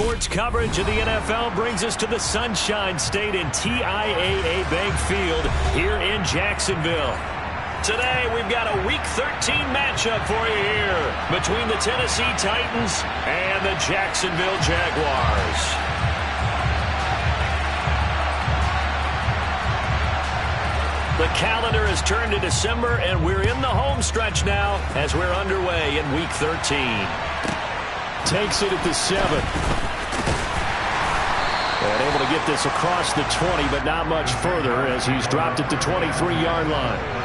sports coverage of the NFL brings us to the Sunshine State and TIAA Bank Field here in Jacksonville. Today, we've got a Week 13 matchup for you here between the Tennessee Titans and the Jacksonville Jaguars. The calendar has turned to December, and we're in the home stretch now as we're underway in Week 13. Takes it at the 7. And able to get this across the 20, but not much further as he's dropped it to 23-yard line.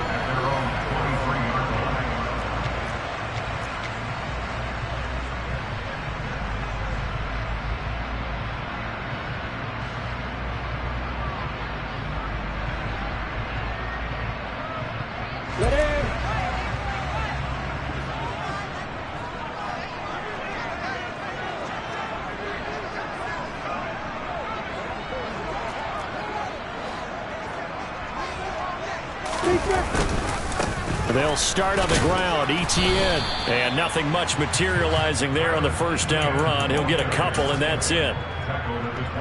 They'll start on the ground. Etienne. And nothing much materializing there on the first down run. He'll get a couple, and that's it.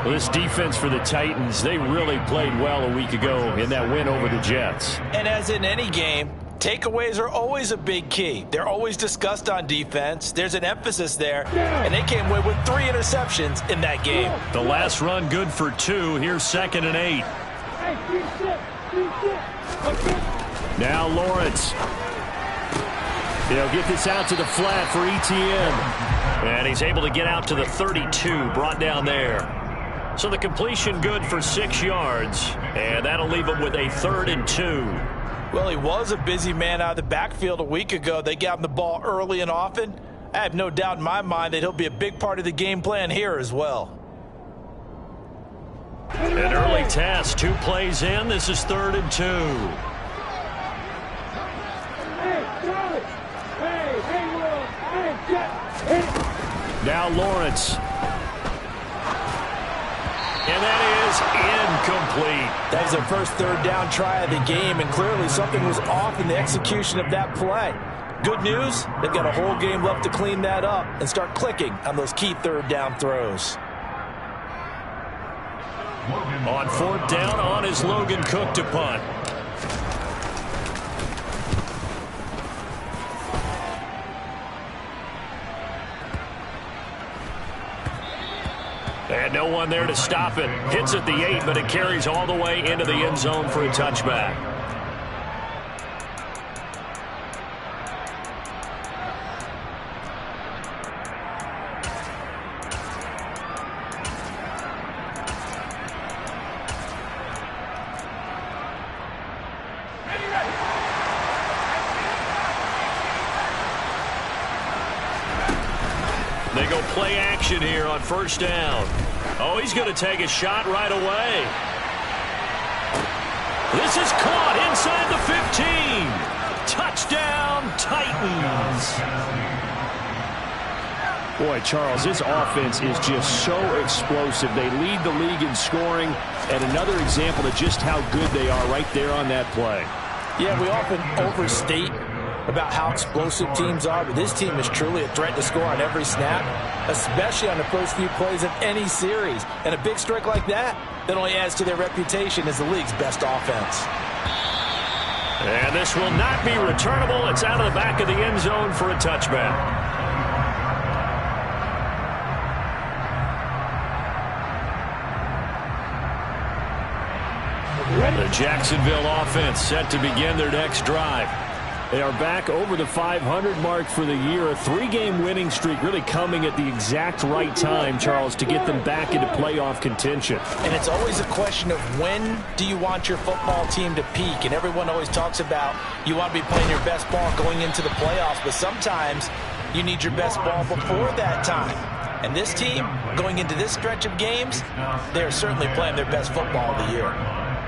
Well, this defense for the Titans, they really played well a week ago in that win over the Jets. And as in any game, takeaways are always a big key. They're always discussed on defense. There's an emphasis there, and they came away with 3 interceptions in that game. The last run good for 2. Here's 2nd and 8. Now Lawrence. He'll get this out to the flat for Etienne. And he's able to get out to the 32, brought down there. So the completion good for 6 yards, and that'll leave him with a 3rd and 2. Well, he was a busy man out of the backfield a week ago. They got him the ball early and often. I have no doubt in my mind that he'll be a big part of the game plan here as well. An early test, 2 plays in. This is 3rd and 2. Now Lawrence. And that is incomplete. That was their first 3rd down try of the game, and clearly something was off in the execution of that play. Good news, they've got a whole game left to clean that up and start clicking on those key 3rd down throws. On 4th down, on is Logan Cook to punt. And no one there to stop it. Hits at the 8, but it carries all the way into the end zone for a touchback. They go play action here on 1st down. Oh, he's going to take a shot right away. This is caught inside the 15. Touchdown, Titans. Boy, Charles, this offense is just so explosive. They lead the league in scoring, and another example of just how good they are right there on that play. Yeah, we often overstate about how explosive teams are, but this team is truly a threat to score on every snap, especially on the first few plays of any series. And a big strike like that only adds to their reputation as the league's best offense. And this will not be returnable. It's out of the back of the end zone for a touchback. The Jacksonville offense set to begin their next drive. They are back over the 500 mark for the year. A 3-game winning streak really coming at the exact right time, Charles, to get them back into playoff contention. And it's always a question of when do you want your football team to peak? And everyone always talks about you want to be playing your best ball going into the playoffs, but sometimes you need your best ball before that time. And this team, going into this stretch of games, they're certainly playing their best football of the year.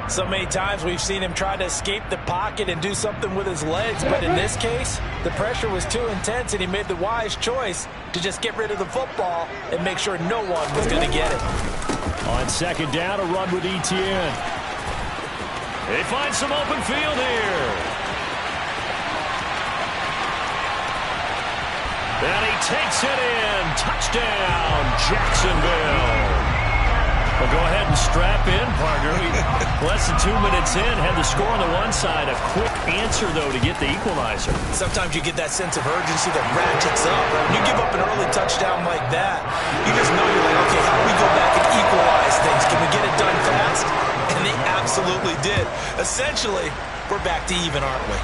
So many times we've seen him try to escape the pocket and do something with his legs, but in this case, the pressure was too intense and he made the wise choice to just get rid of the football and make sure no one was going to get it. On 2nd down, a run with Etienne. They find some open field here. And he takes it in. Touchdown, Jacksonville. Well, go ahead and strap in, partner. Less than 2 minutes in, had the score on the one side. A quick answer, though, to get the equalizer. Sometimes you get that sense of urgency that ratchets up. When you give up an early touchdown like that, you just know you're like, okay, how do we go back and equalize things? Can we get it done fast? And they absolutely did. Essentially, we're back to even, aren't we?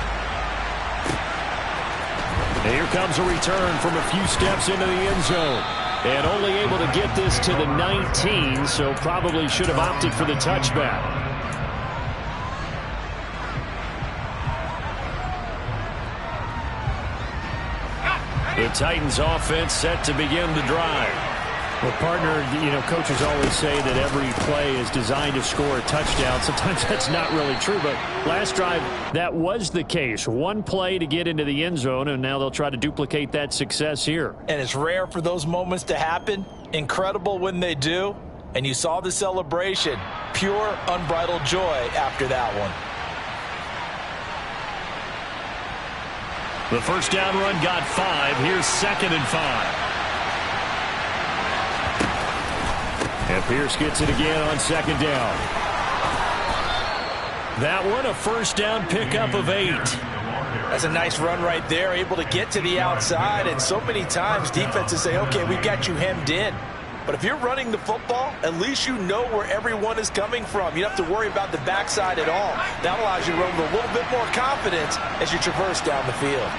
Here comes a return from a few steps into the end zone. And only able to get this to the 19, so probably should have opted for the touchback. The Titans offense set to begin the drive. Well, partner, coaches always say that every play is designed to score a touchdown. Sometimes that's not really true, but last drive, that was the case. One play to get into the end zone, and now they'll try to duplicate that success here. And it's rare for those moments to happen. Incredible when they do. And you saw the celebration. Pure, unbridled joy after that one. The first down run got 5. Here's 2nd and 5. And Pierce gets it again on 2nd down. That one, a first down pickup of 8. That's a nice run right there, able to get to the outside. And so many times defenses say, okay, we've got you hemmed in. But if you're running the football, at least you know where everyone is coming from. You don't have to worry about the backside at all. That allows you to run with a little bit more confidence as you traverse down the field.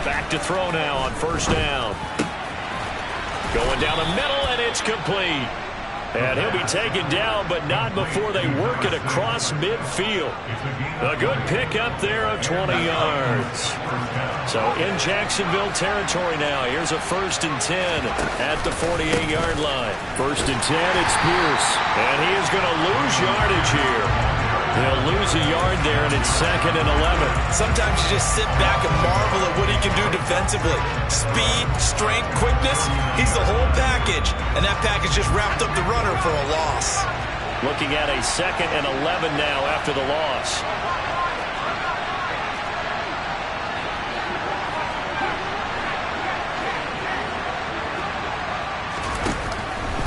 Back to throw now on first down. Going down the middle, and it's complete. And he'll be taken down, but not before they work it across midfield. A good pickup there of 20 yards. So in Jacksonville territory now. Here's a 1st and 10 at the 48-yard line. 1st and 10, it's Pierce. And he is going to lose yardage here. He'll lose a yard there, and it's 2nd and 11. Sometimes you just sit back and marvel at what he can do defensively. Speed, strength, quickness, he's the whole package. And that package just wrapped up the runner for a loss. Looking at a 2nd and 11 now after the loss.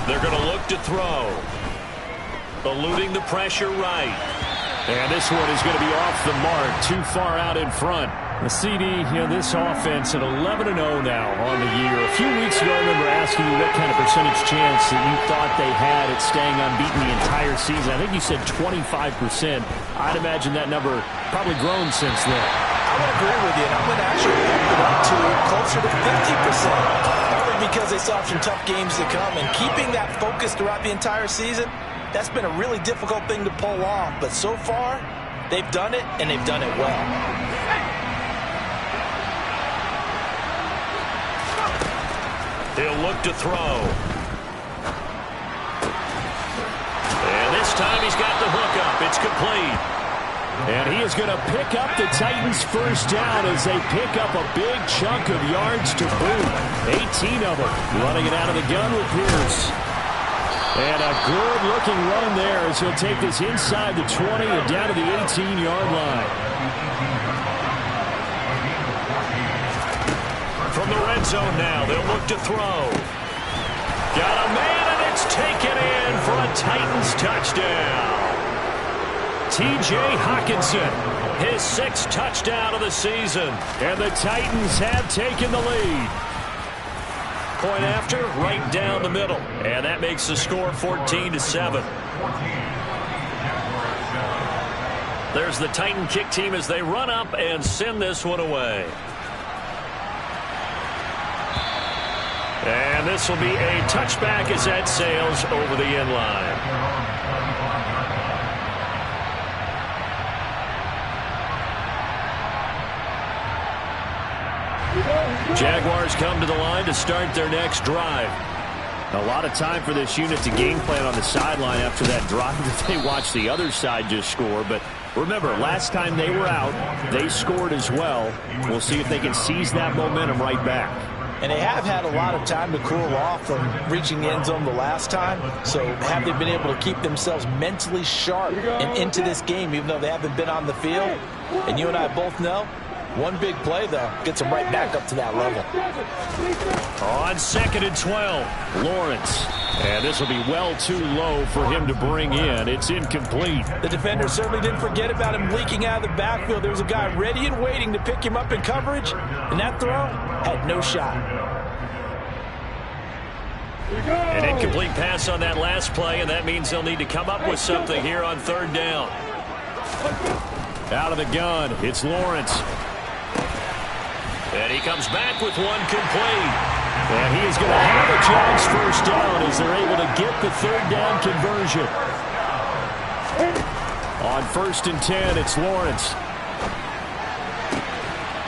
They're going to look to throw. Eluding the pressure right. And this one is going to be off the mark, too far out in front. The CD, this offense at 11-0 now on the year. A few weeks ago, I remember asking you what kind of percentage chance that you thought they had at staying unbeaten the entire season. I think you said 25%. I'd imagine that number probably grown since then. I would agree with you, and I'm going to actually bump it up to closer to 50%. Only because they saw some tough games to come, and keeping that focus throughout the entire season, that's been a really difficult thing to pull off. But so far, they've done it, and they've done it well. He'll look to throw. And this time he's got the hook up. It's complete. And he is going to pick up the Titans' first down as they pick up a big chunk of yards to boot. 18 of them. Running it out of the gun with Pierce. And a good-looking run there as he'll take this inside the 20 and down to the 18-yard line. From the red zone now, they'll look to throw. Got a man, and it's taken in for a Titans touchdown. T.J. Hockenson, his 6th touchdown of the season. And the Titans have taken the lead. Point after, right down the middle. And that makes the score 14-7. There's the Titan kick team as they run up and send this one away. And this will be a touchback as that sails over the end line. Jaguars come to the line to start their next drive. A lot of time for this unit to game plan on the sideline after that drive that they watched the other side just score. But remember, last time they were out, they scored as well. We'll see if they can seize that momentum right back. And they have had a lot of time to cool off from reaching the end zone the last time. So have they been able to keep themselves mentally sharp and into this game, even though they haven't been on the field? And you and I both know One big play, though, gets him right back up to that level. On 2nd and 12, Lawrence. And this will be well too low for him to bring in. It's incomplete. The defender certainly didn't forget about him leaking out of the backfield. There was a guy ready and waiting to pick him up in coverage, and that throw had no shot. An incomplete pass on that last play, and that means they'll need to come up with something here on 3rd down. Out of the gun, it's Lawrence. And he comes back with one complete. And he is going to have a Jags first down as they're able to get the 3rd down conversion. On 1st and 10, it's Lawrence.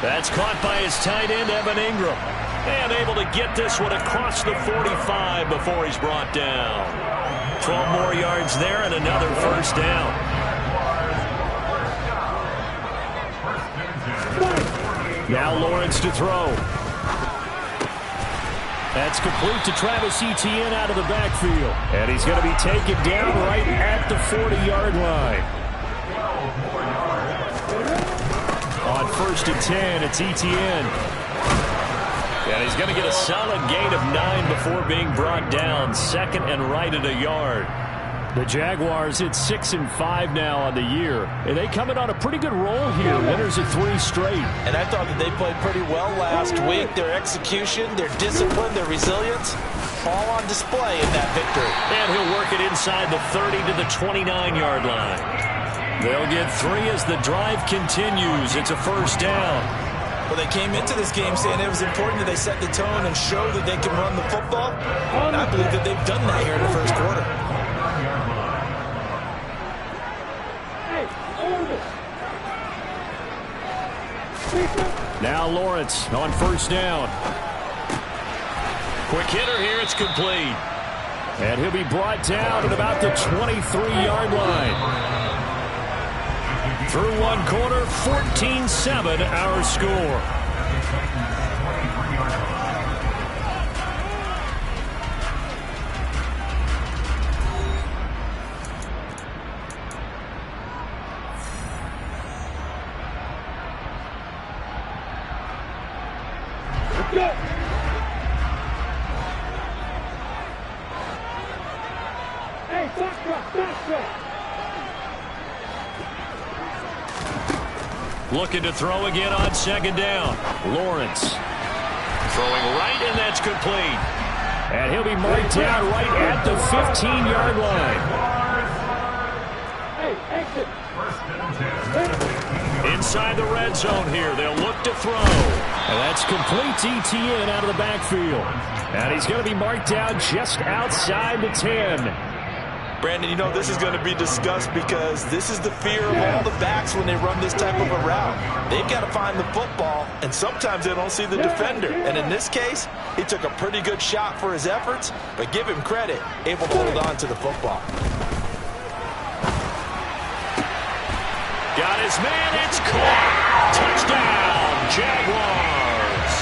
That's caught by his tight end, Evan Ingram. And able to get this one across the 45 before he's brought down. 12 more yards there and another first down. Now Lawrence to throw. That's complete to Travis Etienne out of the backfield. And he's going to be taken down right at the 40-yard line. On 1st and 10, it's Etienne. And he's going to get a solid gain of 9 before being brought down. 2nd and right at a yard. The Jaguars hit 6 and 5 now on the year. And they come in on a pretty good roll here. Winners of 3 straight. And I thought that they played pretty well last week. Their execution, their discipline, their resilience, all on display in that victory. And he'll work it inside the 30 to the 29-yard line. They'll get 3 as the drive continues. It's a first down. Well, they came into this game saying it was important that they set the tone and show that they can run the football. And I believe that they've done that here in the first quarter. Now Lawrence on 1st down. Quick hitter here, it's complete. And he'll be brought down at about the 23-yard line. Through one quarter, 14-7 our score. Looking to throw again on 2nd down. Lawrence throwing right, and that's complete. And he'll be marked down right at the 15-yard line. Inside the red zone here. They'll look to throw. And that's complete to Etienne out of the backfield. And he's going to be marked down just outside the 10. Brandon, you know this is going to be discussed because this is the fear of all the backs when they run this type of a route. They've got to find the football, and sometimes they don't see the defender. And in this case, he took a pretty good shot for his efforts, but give him credit, able to hold on to the football. Got his man, it's caught. Touchdown, Jaguars.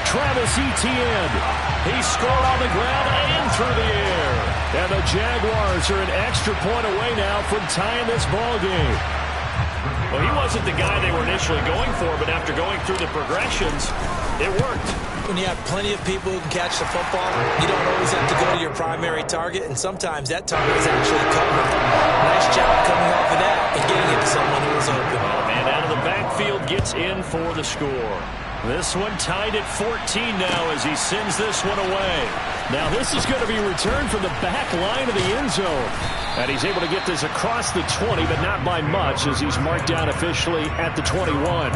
Travis Etienne. He scored on the ground and through the air. And the Jaguars are an extra point away now from tying this ball game. Well, he wasn't the guy they were initially going for, but after going through the progressions, it worked. When you have plenty of people who can catch the football, you don't always have to go to your primary target, and sometimes that target is actually covered. Nice job coming off of that and getting it to someone who was open. Oh, man, out of the backfield gets in for the score. This one tied at 14 now as he sends this one away. Now this is going to be returned from the back line of the end zone. And he's able to get this across the 20, but not by much as he's marked down officially at the 21.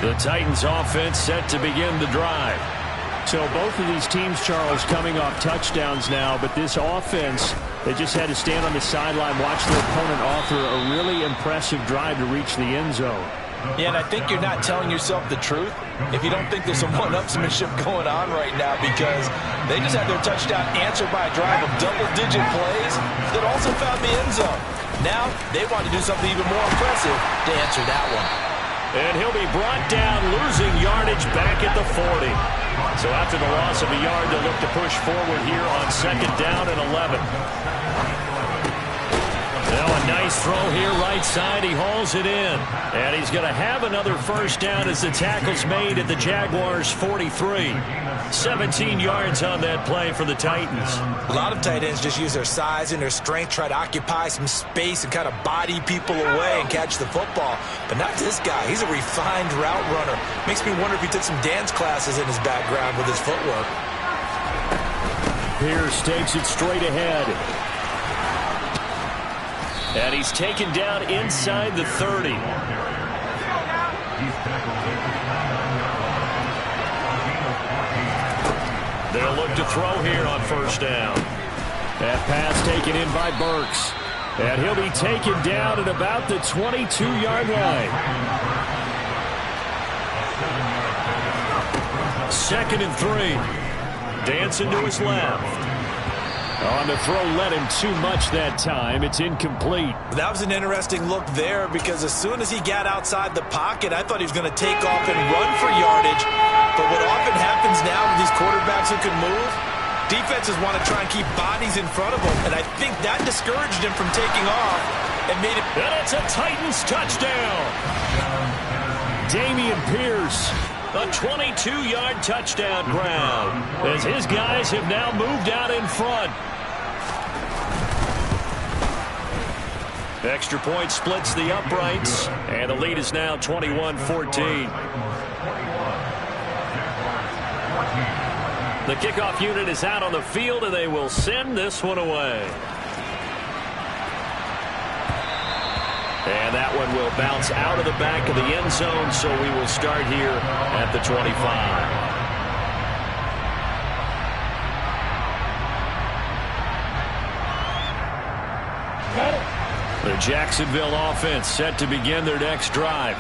The Titans offense set to begin the drive. So both of these teams, Charles, coming off touchdowns now, but this offense, they just had to stand on the sideline, watch their opponent offer a really impressive drive to reach the end zone. Yeah, and I think you're not telling yourself the truth if you don't think there's some one-upsmanship going on right now, because they just had their touchdown answered by a drive of double-digit plays that also found the end zone. Now they want to do something even more impressive to answer that one. And he'll be brought down, losing yardage back at the 40. So after the loss of a yard, they'll look to push forward here on 2nd down and 11. Now a nice throw here right side. He hauls it in. And he's going to have another first down as the tackle's made at the Jaguars' 43. 17 yards on that play for the Titans. A lot of tight ends just use their size and their strength, try to occupy some space and kind of body people away and catch the football. But not this guy. He's a refined route runner. Makes me wonder if he took some dance classes in his background with his footwork. Pierce takes it straight ahead. And he's taken down inside the 30. They'll look to throw here on first down. That pass taken in by Burks. And he'll be taken down at about the 22-yard line. 2nd and 3. Dancing to his left. On the throw, led him too much that time. It's incomplete. That was an interesting look there because as soon as he got outside the pocket, I thought he was going to take off and run for yardage. But what often happens now with these quarterbacks who can move, defenses want to try and keep bodies in front of them. And I think that discouraged him from taking off and made it. And it's a Titans touchdown. Dameon Pierce. A 22-yard touchdown grab as his guys have now moved out in front. Extra point splits the uprights, and the lead is now 21-14. The kickoff unit is out on the field, and they will send this one away. And that one will bounce out of the back of the end zone, so we will start here at the 25. The Jacksonville offense set to begin their next drive.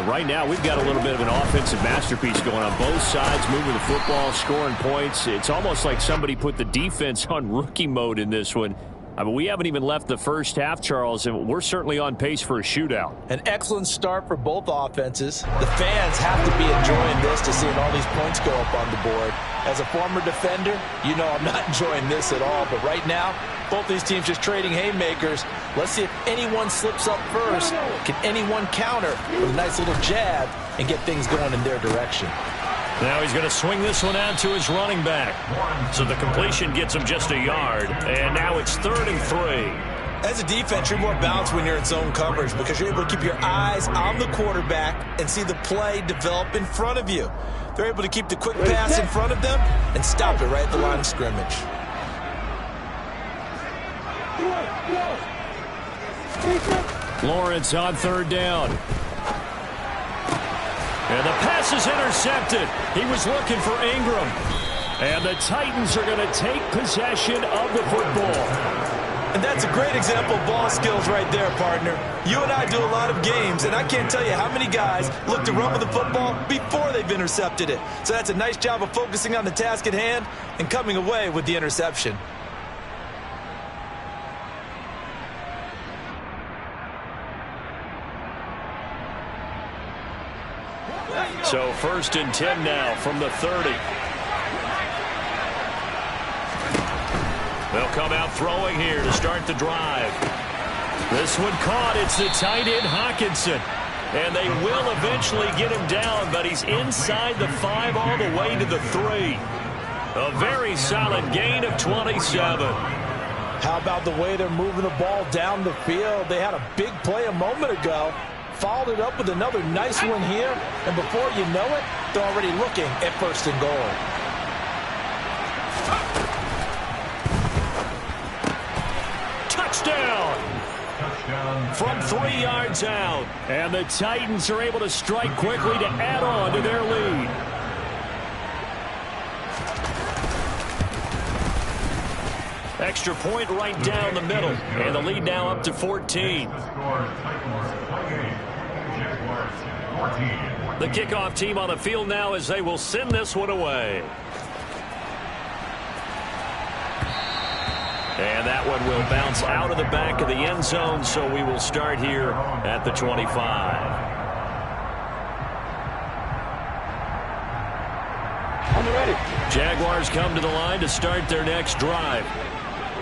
Right now, we've got a little bit of an offensive masterpiece going on both sides, moving the football, scoring points. It's almost like somebody put the defense on rookie mode in this one. I mean, we haven't even left the first half, Charles, and we're certainly on pace for a shootout. An excellent start for both offenses. The fans have to be enjoying this to seeing all these points go up on the board. As a former defender, you know I'm not enjoying this at all. But right now, both these teams just trading haymakers. Let's see if anyone slips up first. Can anyone counter with a nice little jab and get things going in their direction? Now he's going to swing this one out to his running back. So the completion gets him just a yard. And now it's 3rd and 3. As a defense, you're more balanced when you're in zone coverage because you're able to keep your eyes on the quarterback and see the play develop in front of you. They're able to keep the quick pass in front of them and stop it right at the line of scrimmage. Lawrence on 3rd down. And the pass is intercepted. He was looking for Ingram. And the Titans are going to take possession of the football. And that's a great example of ball skills right there, partner. You and I do a lot of games, and I can't tell you how many guys look to run with the football before they've intercepted it. So that's a nice job of focusing on the task at hand and coming away with the interception. So 1st and 10 now from the 30. They'll come out throwing here to start the drive. This one caught. It's the tight end Hawkinson. And they will eventually get him down, but he's inside the 5 all the way to the 3. A very solid gain of 27. How about the way they're moving the ball down the field? They had a big play a moment ago. Followed it up with another nice one here, and before you know it, they're already looking at 1st and goal. Touchdown! From 3 yards out. And the Titans are able to strike quickly to add on to their lead. Extra point right down the middle. And the lead now up to 14. The kickoff team on the field now as they will send this one away. And that one will bounce out of the back of the end zone, so we will start here at the 25. Jaguars come to the line to start their next drive.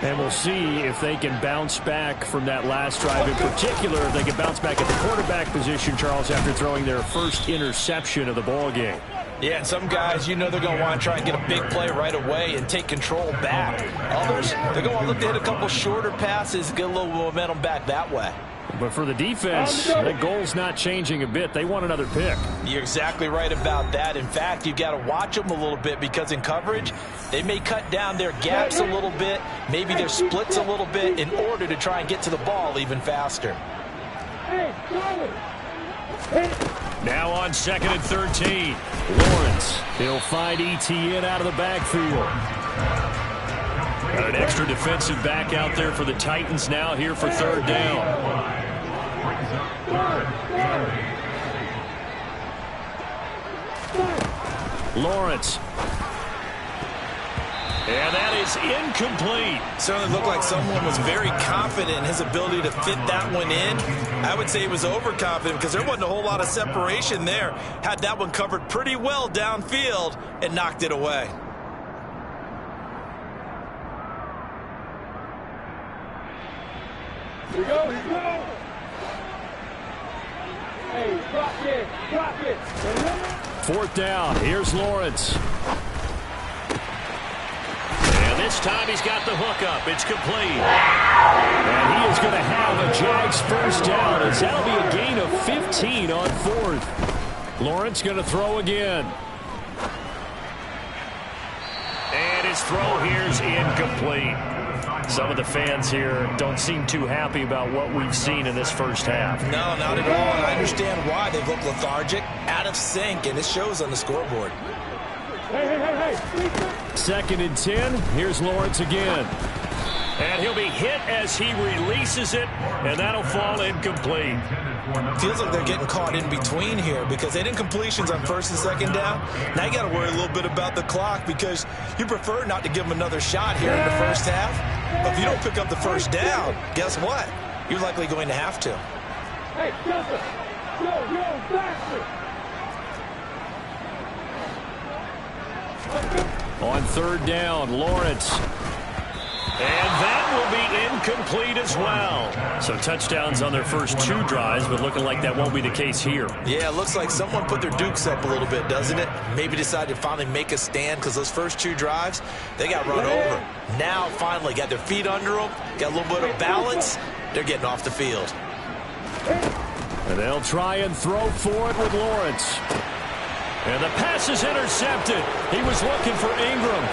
And we'll see if they can bounce back from that last drive. In particular, if they can bounce back at the quarterback position, Charles, after throwing their first interception of the ball game. Yeah, and some guys, you know they're going to want to try and get a big play right away and take control back. Others, they're going to look to hit a couple shorter passes, get a little momentum back that way. But for the defense, the goal's not changing a bit. They want another pick. You're exactly right about that. In fact, you've got to watch them a little bit because in coverage, they may cut down their gaps a little bit, maybe their splits a little bit in order to try and get to the ball even faster. Now on 2nd and 13. Lawrence, he'll find ETN out of the backfield. Got an extra defensive back out there for the Titans now here for 3rd down. Lawrence. And that is incomplete. Certainly looked like someone was very confident in his ability to fit that one in. I would say he was overconfident because there wasn't a whole lot of separation there. Had that one covered pretty well downfield and knocked it away. Here we go, here we go. Hey, drop it. 4th down, here's Lawrence. And this time he's got the hook up. It's complete. And he is going to have a Jags first down as that'll be a gain of 15 on 4th. Lawrence going to throw again. And his throw here's incomplete. Some of the fans here don't seem too happy about what we've seen in this first half. No, not at all, and I understand why. They've looked lethargic, out of sync, and it shows on the scoreboard. Hey. 2nd and 10. Here's Lawrence again. And he'll be hit as he releases it, and that'll fall incomplete. Feels like they're getting caught in between here because they did incompletions on 1st and 2nd down. Now you got to worry a little bit about the clock because you prefer not to give them another shot here in the first half. But if you don't pick up the first down, guess what? You're likely going to have to. Hey, Joseph. Yo, faster. On 3rd down, Lawrence. And that will be incomplete as well. So touchdowns on their first 2 drives, but looking like that won't be the case here. Yeah, it looks like someone put their dukes up a little bit, doesn't it? Maybe decided to finally make a stand because those first 2 drives, they got run over. Now, finally, got their feet under them, got a little bit of balance. They're getting off the field. And they'll try and throw for it with Lawrence. And the pass is intercepted. He was looking for Ingram.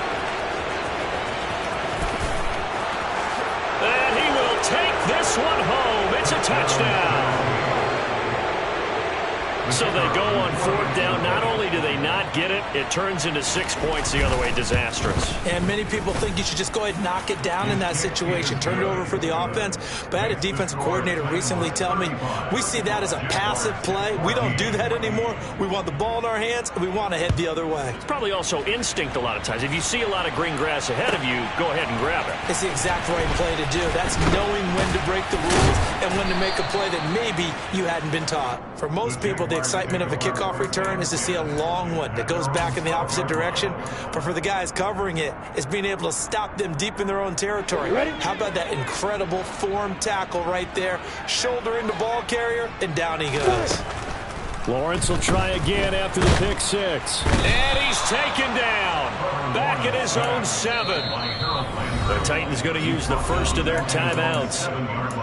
And he will take this one home. It's a touchdown. So they go on 4th down. Not only do they not get it, it turns into 6 points the other way. Disastrous. And many people think you should just go ahead and knock it down in that situation. Turn it over for the offense. But I had a defensive coordinator recently tell me, we see that as a passive play. We don't do that anymore. We want the ball in our hands, and we want to head the other way. It's probably also instinct a lot of times. If you see a lot of green grass ahead of you, go ahead and grab it. It's the exact right play to do. That's knowing when to break the rules and when to make a play that maybe you hadn't been taught. For most people, the excitement of a kickoff return is to see a long one that goes back in the opposite direction. But for the guys covering it, it's being able to stop them deep in their own territory. How about that incredible form tackle right there? Shoulder into ball carrier, and down he goes. Lawrence will try again after the pick 6. And he's taken down. Back at his own 7. The Titans going to use the first of their timeouts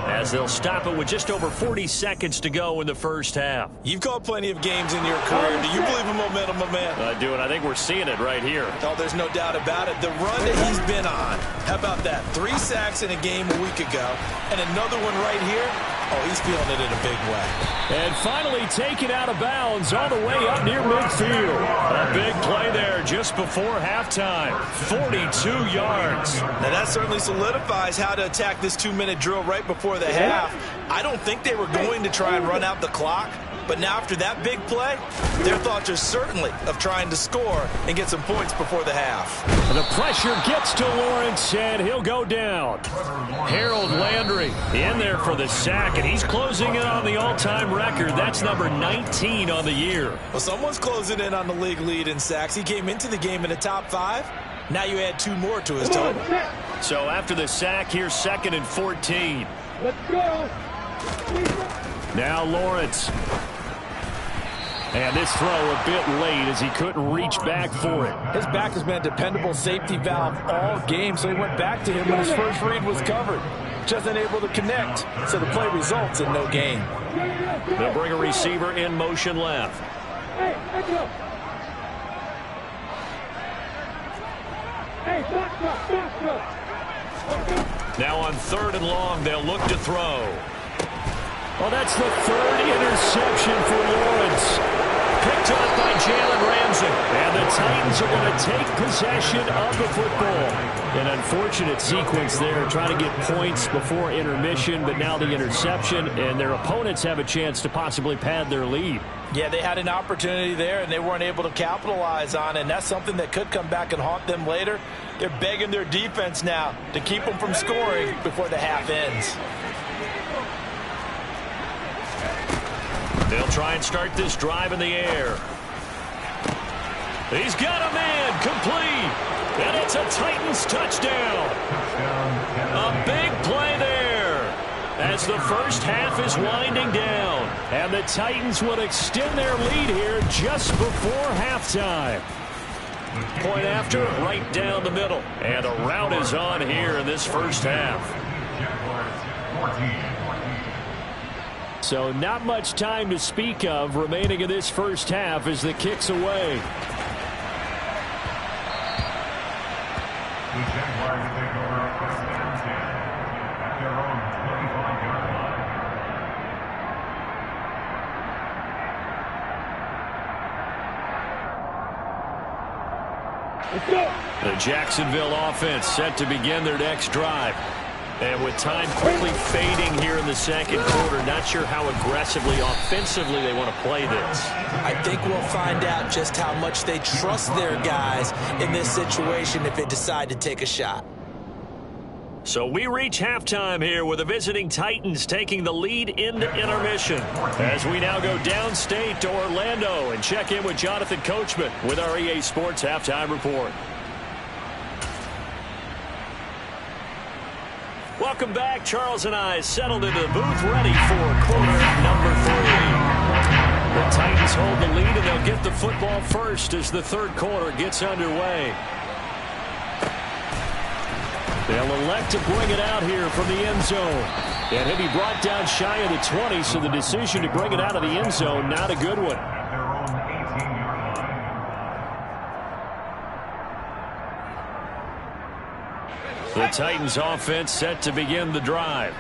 as they'll stop it with just over 40 seconds to go in the first half. You've called plenty of games in your career. Do you believe in momentum, my man? I do, and I think we're seeing it right here. Oh, there's no doubt about it. The run that he's been on, how about that? 3 sacks in a game a week ago, and another one right here. Oh, he's feeling it in a big way. And finally taken out of bounds all the way up near midfield. A big play there just before halftime. 42 yards. Now that certainly solidifies how to attack this 2-minute drill right before the half. I don't think they were going to try and run out the clock. But now after that big play, their thoughts are certainly of trying to score and get some points before the half. The pressure gets to Lawrence, and he'll go down. Harold Landry in there for the sack, and he's closing in on the all-time record. That's number 19 on the year. Well, someone's closing in on the league lead in sacks. He came into the game in the top 5. Now you add 2 more to his total. So after the sack, here's 2nd and 14. Let's go. Now Lawrence. And this throw a bit late as he couldn't reach back for it. His back has been a dependable safety valve all game, so he went back to him when his first read was covered. Just unable to connect, so the play results in no gain. They'll bring a receiver in motion left. Hey, let's go. Hey, back. Now on 3rd and long, they'll look to throw. Well, that's the 3rd interception for Lawrence. Picked up by Jalen Ramsey. And the Titans are going to take possession of the football. An unfortunate sequence there, trying to get points before intermission, but now the interception, and their opponents have a chance to possibly pad their lead. Yeah, they had an opportunity there, and they weren't able to capitalize on it, and that's something that could come back and haunt them later. They're begging their defense now to keep them from scoring before the half ends. They'll try and start this drive in the air. He's got a man, complete. And it's a Titans touchdown. A big play there as the first half is winding down. And the Titans will extend their lead here just before halftime. Point after, right down the middle. And a rout is on here in this first half. So not much time to speak of remaining in this first half as the kick's away. The Jaguars take over a first down 10 at their own 25-yard line. Let's go. The Jacksonville offense set to begin their next drive. And with time quickly fading here in the second quarter, not sure how aggressively, offensively they want to play this. I think we'll find out just how much they trust their guys in this situation if they decide to take a shot. So we reach halftime here with the visiting Titans taking the lead into intermission. As we now go downstate to Orlando and check in with Jonathan Coachman with our EA Sports Halftime Report. Welcome back. Charles and I settled into the booth ready for quarter number 3. The Titans hold the lead, and they'll get the football first as the third quarter gets underway. They'll elect to bring it out here from the end zone. And he'll be brought down shy of the 20, so the decision to bring it out of the end zone, not a good one. At their own 18-yard line. The Titans offense set to begin the drive.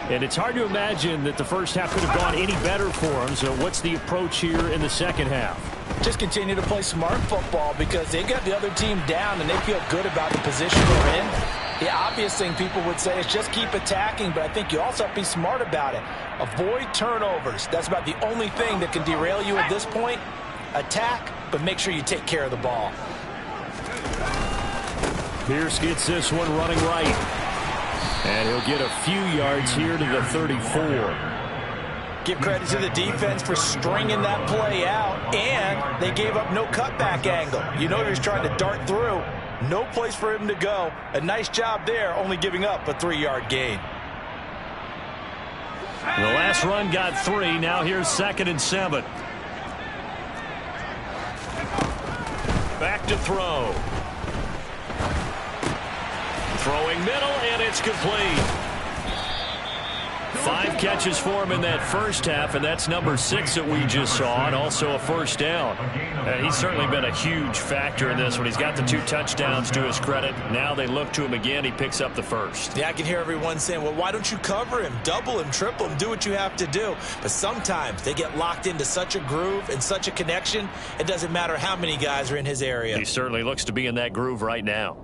And it's hard to imagine that the first half could have gone any better for them. So what's the approach here in the second half? Just continue to play smart football because they got the other team down and they feel good about the position they're in. The obvious thing people would say is just keep attacking, but I think you also have to be smart about it. Avoid turnovers. That's about the only thing that can derail you at this point. Attack, but make sure you take care of the ball. Pierce gets this one running right. And he'll get a few yards here to the 34. Give credit to the defense for stringing that play out, and they gave up no cutback angle. You know he was trying to dart through. No place for him to go. A nice job there, only giving up a 3-yard gain. The last run got 3. Now here's 2nd and 7. Back to throw. Throwing middle, and it's complete. 5 catches for him in that first half, and that's number 6 that we just saw, and also a first down. He's certainly been a huge factor in this one. He's got the 2 touchdowns to his credit. Now they look to him again. He picks up the first. Yeah, I can hear everyone saying, well, why don't you cover him, double him, triple him, do what you have to do. But sometimes they get locked into such a groove and such a connection, it doesn't matter how many guys are in his area. He certainly looks to be in that groove right now.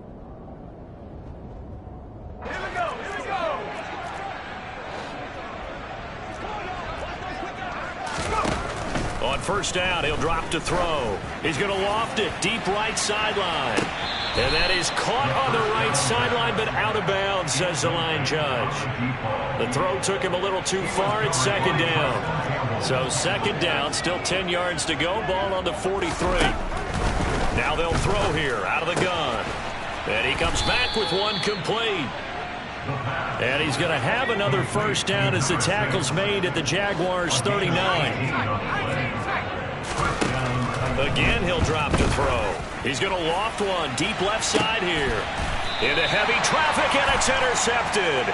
Here we go. Here we go. On first down, he'll drop to throw. He's going to loft it deep right sideline. And that is caught on the right sideline, but out of bounds, says the line judge. The throw took him a little too far. It's second down. So second down, still 10 yards to go. Ball on the 43. Now they'll throw here out of the gun. And he comes back with one complete. And he's going to have another first down as the tackle's made at the Jaguars' 39. Again, he'll drop to throw. He's going to loft one deep left side here. Into heavy traffic, and it's intercepted.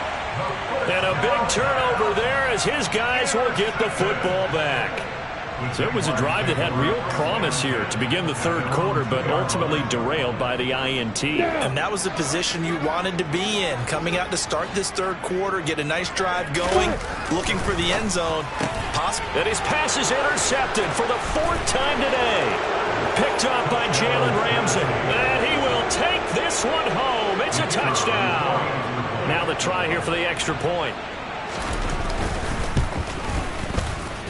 And a big turnover there as his guys will get the football back. So it was a drive that had real promise here to begin the third quarter, but ultimately derailed by the INT. And that was the position you wanted to be in, coming out to start this third quarter, get a nice drive going, looking for the end zone. And his pass is intercepted for the fourth time today. Picked up by Jalen Ramsey. And he will take this one home. It's a touchdown. Now the try here for the extra point.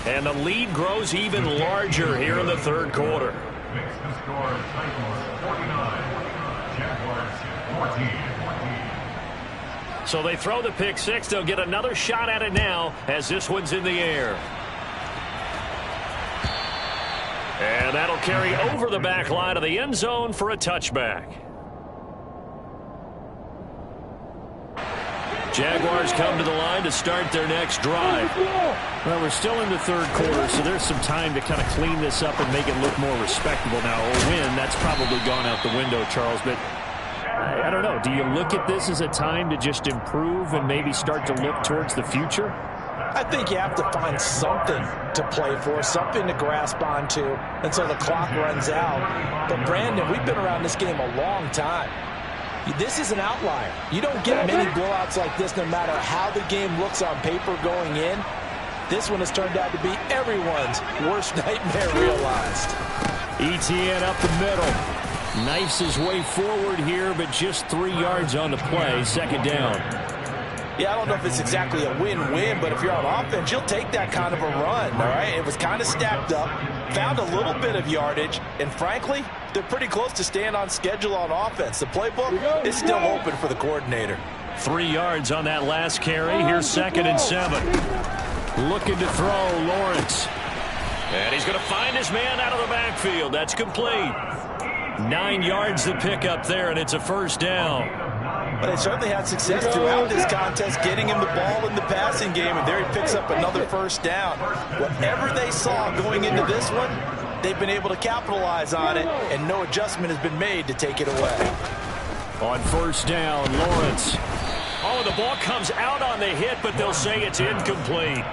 And the lead grows even larger here in the third quarter. Makes the score Titans 49, Jaguars 14. So they throw the pick six. They'll get another shot at it now as this one's in the air. And that'll carry over the back line of the end zone for a touchback. Jaguars come to the line to start their next drive. Well, we're still in the third quarter, so there's some time to kind of clean this up and make it look more respectable. Now, a win, that's probably gone out the window, Charles, but I don't know. Do you look at this as a time to just improve and maybe start to look towards the future? I think you have to find something to play for, something to grasp onto until the clock runs out. But, Brandon, we've been around this game a long time. This is an outlier. You don't get many blowouts like this no matter how the game looks on paper going in. This one has turned out to be everyone's worst nightmare realized. ETN up the middle. Knifes his way forward here, but just 3 yards on the play. Second down. Yeah, I don't know if it's exactly a win-win, but if you're on offense, you'll take that kind of a run, all right? It was kind of stacked up, found a little bit of yardage, and frankly, they're pretty close to staying on schedule on offense. The playbook is still open for the coordinator. 3 yards on that last carry. Here's second and 7. Looking to throw, Lawrence. And he's going to find his man out of the backfield. That's complete. 9 yards to pick up there, and it's a first down. But they certainly had success throughout this contest, getting him the ball in the passing game, and there he picks up another first down. Whatever they saw going into this one, they've been able to capitalize on it, and no adjustment has been made to take it away. On first down, Lawrence. Oh, the ball comes out on the hit, but they'll say it's incomplete.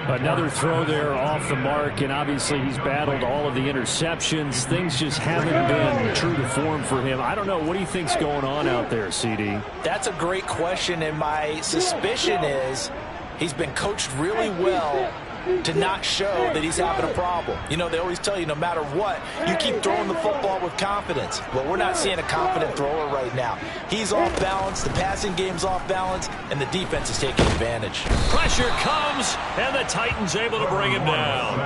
Another throw there off the mark, and obviously he's battled all of the interceptions. Things just haven't been true to form for him. I don't know. What do you think's going on out there, CD? That's a great question, and my suspicion is he's been coached really well to not show that he's having a problem. You know, they always tell you no matter what, you keep throwing the football with confidence. Well, we're not seeing a confident thrower right now. He's off balance, the passing game's off balance, and the defense is taking advantage. Pressure comes, and the Titans able to bring him down.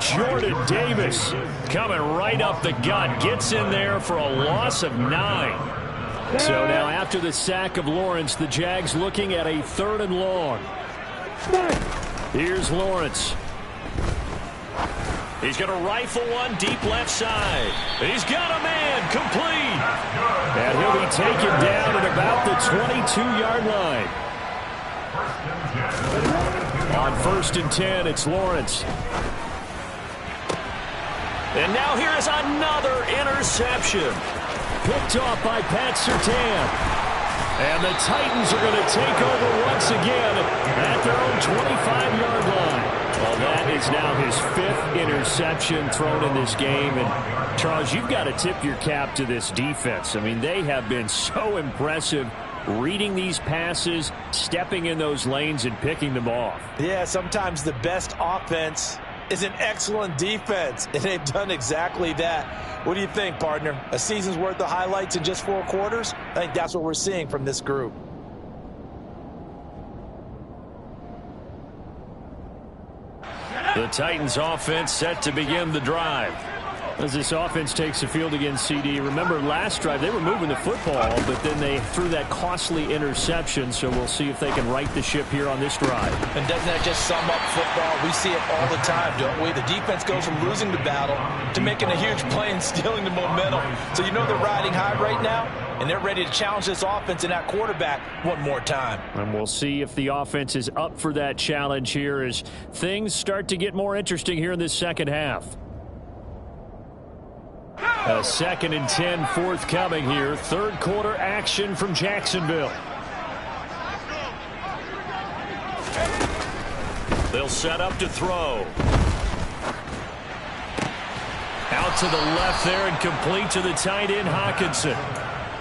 Jordan Davis coming right up the gut, gets in there for a loss of 9. So now after the sack of Lawrence, the Jags looking at a 3rd and long. Here's Lawrence. He's going to rifle one deep left side. He's got a man complete. And he'll be taken down at about the 22-yard line. On 1st and 10, it's Lawrence. And now here is another interception. Picked off by Pat Surtain. And the Titans are going to take over once again at their own 25-yard line. Well, that is now his 5th interception thrown in this game. And, Charles, you've got to tip your cap to this defense. I mean, they have been so impressive reading these passes, stepping in those lanes, and picking them off. Yeah, sometimes the best offense is an excellent defense, and they've done exactly that. What do you think, partner? A season's worth of highlights in just 4 quarters? I think that's what we're seeing from this group. The Titans offense set to begin the drive. As this offense takes the field against CD, remember last drive they were moving the football, but then they threw that costly interception, so we'll see if they can right the ship here on this drive. And doesn't that just sum up football? We see it all the time, don't we? The defense goes from losing the battle to making a huge play and stealing the momentum. So you know they're riding high right now, and they're ready to challenge this offense and that quarterback one more time. And we'll see if the offense is up for that challenge here as things start to get more interesting here in this second half. A 2nd and 10 forthcoming here. Third quarter action from Jacksonville. They'll set up to throw. Out to the left there and complete to the tight end Hockenson.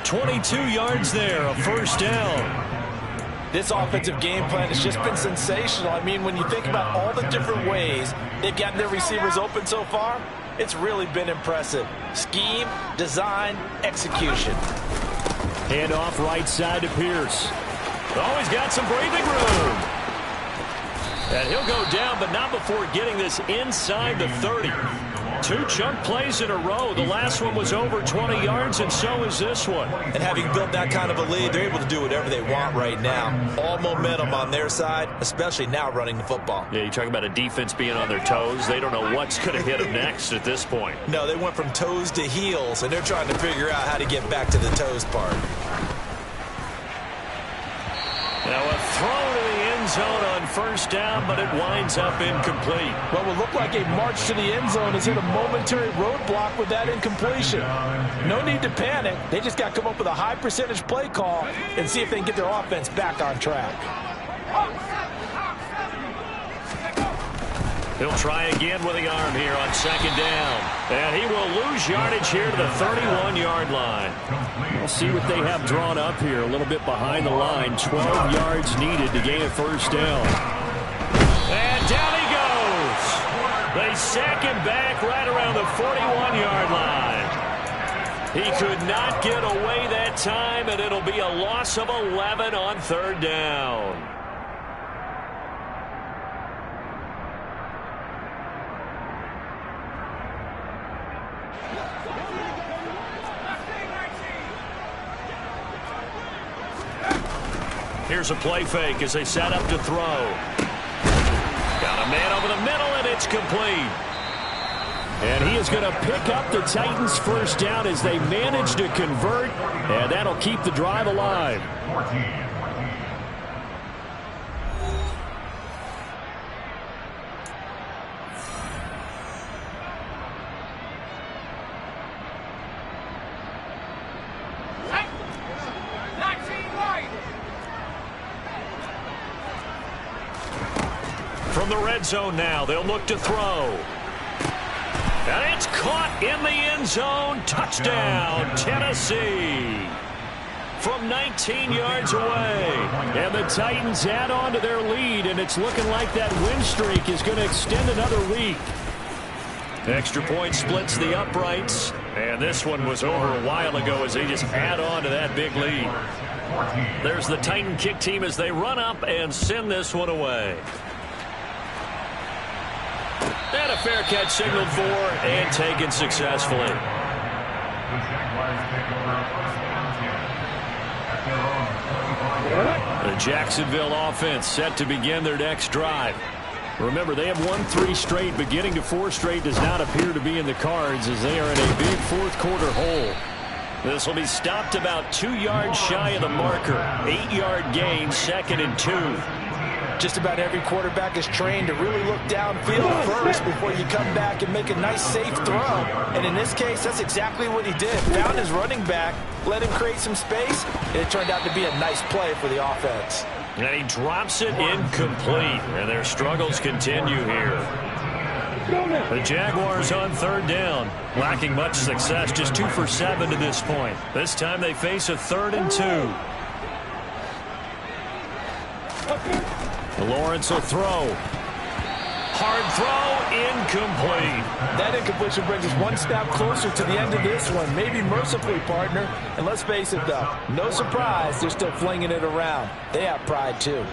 22 yards there, a first down. This offensive game plan has just been sensational. I mean, when you think about all the different ways they've gotten their receivers open so far, it's really been impressive. Scheme, design, execution. Hand off right side to Pierce. Always got some breathing room. And he'll go down, but not before getting this inside the 30. 2 chunk plays in a row. The last one was over 20 yards, and so is this one. And having built that kind of a lead, they're able to do whatever they want right now. All momentum on their side, especially now running the football. Yeah, you talk about a defense being on their toes. They don't know what's going to hit them next at this point. No, they went from toes to heels, and they're trying to figure out how to get back to the toes part. Now a throw to the end zone on first down, but it winds up incomplete. What will look like a march to the end zone has hit a momentary roadblock with that incompletion. No need to panic. They just got to come up with a high percentage play call and see if they can get their offense back on track. He'll try again with the arm here on second down. And he will lose yardage here to the 31-yard line. We'll see what they have drawn up here. A little bit behind the line. 12 yards needed to gain a first down. And down he goes. They sack him back right around the 41-yard line. He could not get away that time, and it'll be a loss of 11 on third down. Here's a play fake as they set up to throw. Got a man over the middle, and it's complete. And he is going to pick up the Titans' first down as they manage to convert, and that'll keep the drive alive. 14. From the red zone now, they'll look to throw. And it's caught in the end zone. Touchdown, Tennessee. From 19 yards away. And the Titans add on to their lead, and it's looking like that win streak is going to extend another week. Extra point splits the uprights. And this one was over a while ago as they just add on to that big lead. There's the Titan kick team as they run up and send this one away. And a fair catch signaled for and taken successfully. The Jacksonville offense set to begin their next drive. Remember, they have won 3 straight, but getting to 4 straight does not appear to be in the cards as they are in a big fourth quarter hole. This will be stopped about 2 yards shy of the marker. 8-yard gain, 2nd and 2. Just about every quarterback is trained to really look downfield first before you come back and make a nice, safe throw. And in this case, that's exactly what he did. Found his running back, let him create some space, and it turned out to be a nice play for the offense. And he drops it incomplete, and their struggles continue here. The Jaguars on third down, lacking much success, just 2 for 7 to this point. This time they face a 3rd and 2. Lawrence will throw. Hard throw, incomplete. That incompletion brings us one step closer to the end of this one. Maybe mercifully, partner. And let's face it, though, no surprise, they're still flinging it around. They have pride, too.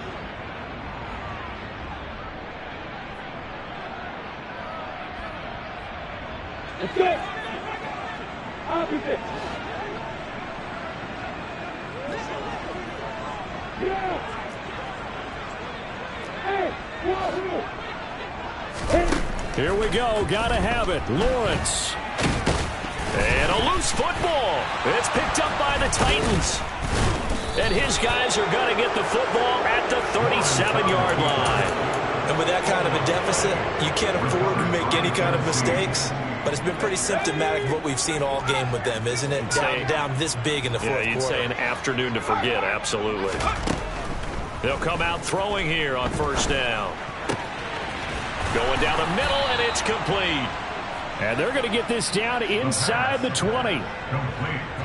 Let's go. Opposite. Yeah. Hey, Wahoo. Here we go. Gotta have it. Lawrence. And a loose football. It's picked up by the Titans. And his guys are going to get the football at the 37-yard line. And with that kind of a deficit, you can't afford to make any kind of mistakes. But it's been pretty symptomatic of what we've seen all game with them, isn't it? Down this big in the fourth quarter. Yeah, you'd say an afternoon to forget, absolutely. They'll come out throwing here on first down. Going down the middle, and it's complete. And they're going to get this down inside the 20.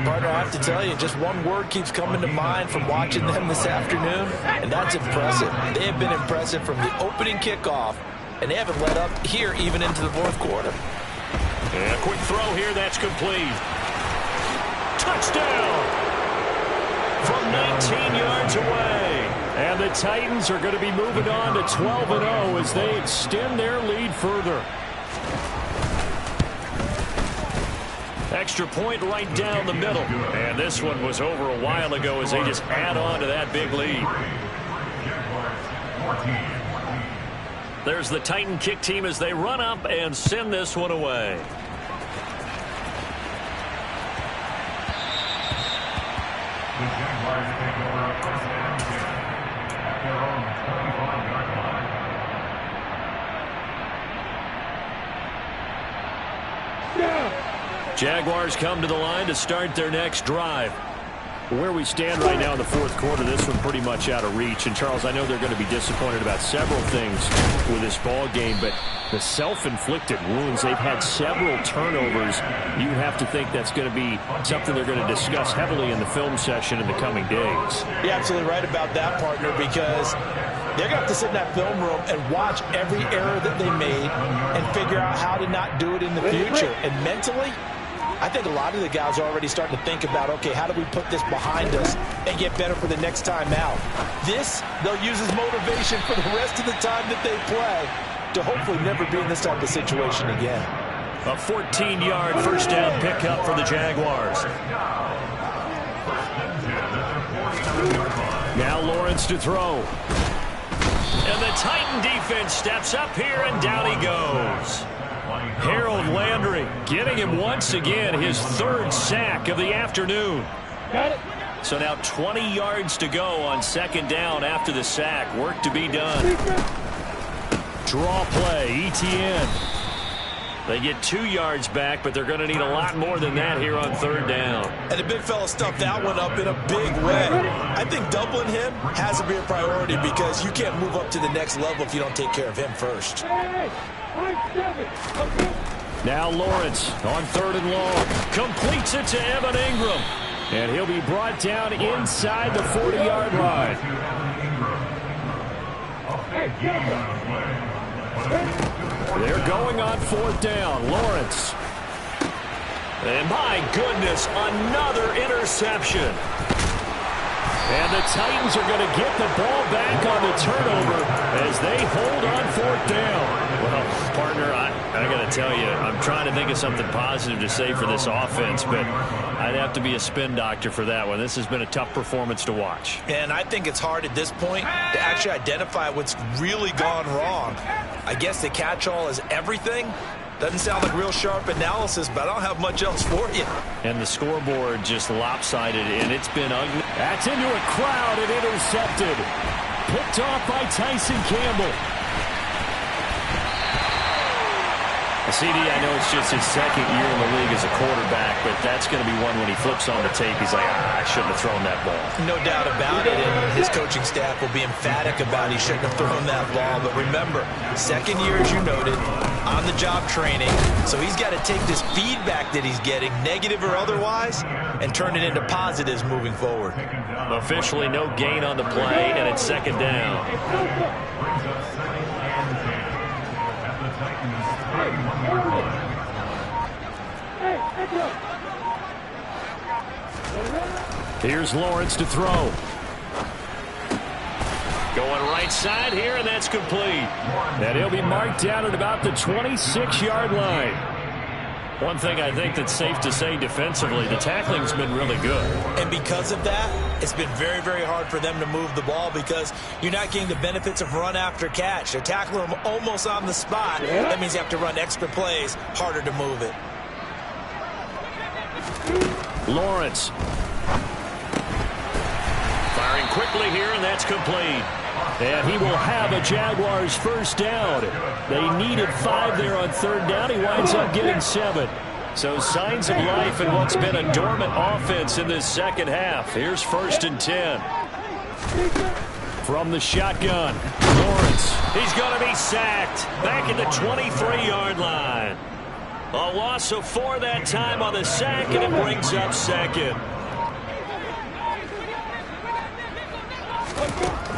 Partner, I have to tell you, just one word keeps coming to mind from watching them this afternoon, and that's impressive. They have been impressive from the opening kickoff, and they haven't let up here even into the fourth quarter. And a quick throw here, that's complete. Touchdown! From 19 yards away. And the Titans are going to be moving on to 12-0 as they extend their lead further. Extra point right down the middle. And this one was over a while ago as they just add on to that big lead. There's the Titan kick team as they run up and send this one away. The Jaguars take over a first down kick at their own 25-yard line. Yeah. Jaguars come to the line to start their next drive. Where we stand right now in the fourth quarter, this one pretty much out of reach. And, Charles, I know they're going to be disappointed about several things with this ball game, but the self-inflicted wounds, they've had several turnovers. You have to think that's going to be something they're going to discuss heavily in the film session in the coming days. You're absolutely right about that, partner, because they're going to have to sit in that film room and watch every error that they made and figure out how to not do it in the future. And mentally, I think a lot of the guys are already starting to think about, okay, how do we put this behind us and get better for the next time out? This, they'll use as motivation for the rest of the time that they play to hopefully never be in this type of situation again. A 14-yard first down pickup for the Jaguars. Now Lawrence to throw. And the Titan defense steps up here, and down he goes. Harold Landry getting him once again his third sack of the afternoon. Got it. So now 20 yards to go on second down after the sack. Work to be done. Draw play, ETN. They get 2 yards back, but they're going to need a lot more than that here on third down. And the big fella stuffed that one up in a big way. I think doubling him has to be a priority because you can't move up to the next level if you don't take care of him first. Hey, 5-7. Okay. Now Lawrence on third and long. Completes it to Evan Ingram. And he'll be brought down inside the 40-yard line. They're going on fourth down. Lawrence. And my goodness, another interception. And the Titans are going to get the ball back on the turnover as they hold on fourth down. Well, partner, I got to tell you, I'm trying to think of something positive to say for this offense, but I'd have to be a spin doctor for that one. This has been a tough performance to watch. And I think it's hard at this point to actually identify what's really gone wrong. I guess the catch-all is everything. Doesn't sound like real sharp analysis, but I don't have much else for you. And the scoreboard just lopsided, and it's been ugly. That's into a crowd and intercepted. Picked off by Tyson Campbell. CD, I know it's just his second year in the league as a quarterback, but that's going to be one when he flips on the tape. He's like, I shouldn't have thrown that ball. No doubt about it, and his coaching staff will be emphatic about he shouldn't have thrown that ball. But remember, second year, as you noted, on-the-job training, so he's got to take this feedback that he's getting, negative or otherwise, and turn it into positives moving forward. Officially no gain on the play, and it's second down. Here's Lawrence to throw. Going right side here, and that's complete. And he'll be marked down at about the 26-yard line. One thing I think that's safe to say defensively, the tackling's been really good. And because of that, it's been very, very hard for them to move the ball because you're not getting the benefits of run after catch. They're tackling them almost on the spot. That means you have to run extra plays, harder to move it. Lawrence. Firing quickly here, and that's complete. And he will have a Jaguars first down. They needed 5 there on third down. He winds up getting 7. So signs of life in what's been a dormant offense in this second half. Here's 1st and 10. From the shotgun, Lawrence. He's going to be sacked. Back at the 23-yard line. A loss of 4 that time on the sack, and it brings up 2nd.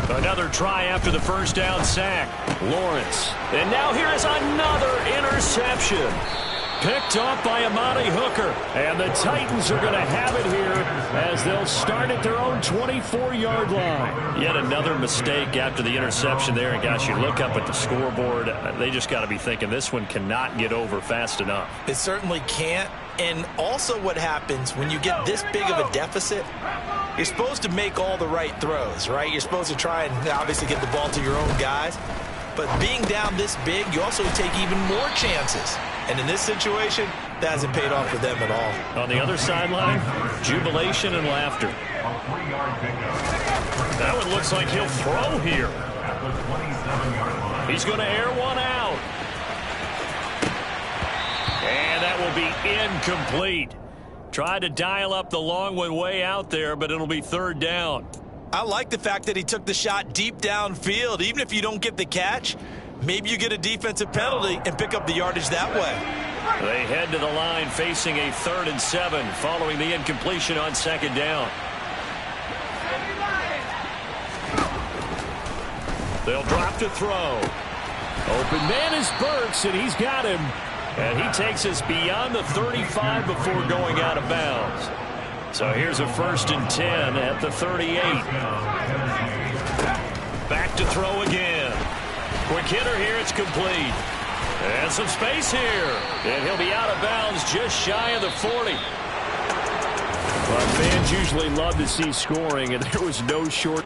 Another try after the first down sack. Lawrence. And now here is another interception. Picked off by Amani Hooker. And the Titans are going to have it here as they'll start at their own 24-yard line. Yet another mistake after the interception there. And gosh, you look up at the scoreboard, they just got to be thinking this one cannot get over fast enough. It certainly can't. And also what happens when you get this big of a deficit, you're supposed to make all the right throws, right? You're supposed to try and obviously get the ball to your own guys. But being down this big, you also take even more chances. And in this situation, that hasn't paid off for them at all. On the other sideline, jubilation and laughter. That one looks like he'll throw here. He's going to air one out. And that will be incomplete. Tried to dial up the long one way out there, but it'll be 3rd down. I like the fact that he took the shot deep downfield. Even if you don't get the catch, maybe you get a defensive penalty and pick up the yardage that way. They head to the line facing a 3rd and 7 following the incompletion on 2nd down. They'll drop to throw. Open man is Burks, and he's got him. And he takes us beyond the 35 before going out of bounds. So here's a 1st and 10 at the 38. Back to throw again. Quick hitter here, it's complete. And some space here. And he'll be out of bounds just shy of the 40. Well, fans usually love to see scoring, and there was no short